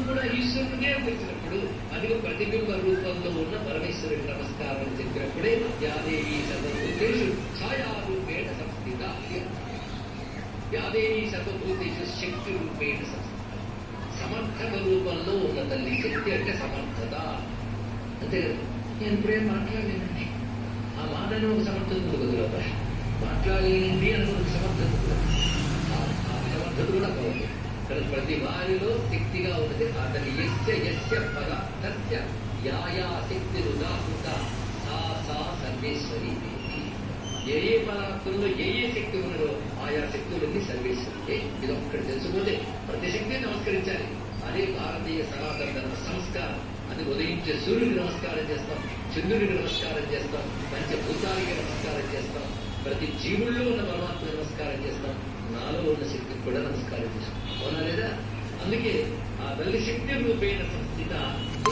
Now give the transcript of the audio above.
కూడా ఈశ్వరుడే వచ్చినప్పుడు అది ప్రతిబింబ రూపంలో ఉన్న పరమేశ్వరుడికి నమస్కారం చెప్పినప్పుడే యాదేవి సర్వభూతేషు ఛాయారూపేణ సంస్థిత. యాదేవి సర్వభూతేషు శక్తి రూపేణ సంస్థిత. సమర్థక రూపంలో ఉన్న తల్లి. శక్తి అంటే సమర్థత. అంతే కదా. నేను ఇప్పుడేం మాట్లాడలేనండి, ఆ మాటను ఒక సమర్థత కుదరదు. మాట్లాడలేనండి అనుకున్న సమర్థత కూడా, ఆ సమర్థత కూడా కావాలి. కానీ ప్రతి వారిలో శక్తిగా ఉన్నది ఆ తల్లి. యస్య పద తస్య యా శక్తి ఉదాహృత సా సర్వేశ్వరి దేవి. ఏ పదార్థంలో ఏ శక్తి ఉన్నదో ఆయా శక్తులన్నీ సర్వేశ్వరి. ఇది ఒక్కటి తెలుసుకుంటే ప్రతి శక్తిని నమస్కరించాలి. అదే భారతీయ సనాతన ధర్మ సంస్కారం. అది ఉదయించే సూర్యుడికి నమస్కారం చేస్తాం, చంద్రుడికి నమస్కారం చేస్తాం, పంచభూతానికి నమస్కారం చేస్తాం, ప్రతి జీవుల్లో ఉన్న పరమాత్మ నమస్కారం చేస్తాం, నాలో ఉన్న శక్తికి కూడా నమస్కారం చేస్తాం. అవునా లేదా? అందుకే ఆ తల్లి శక్తి రూపేణ సంస్థిత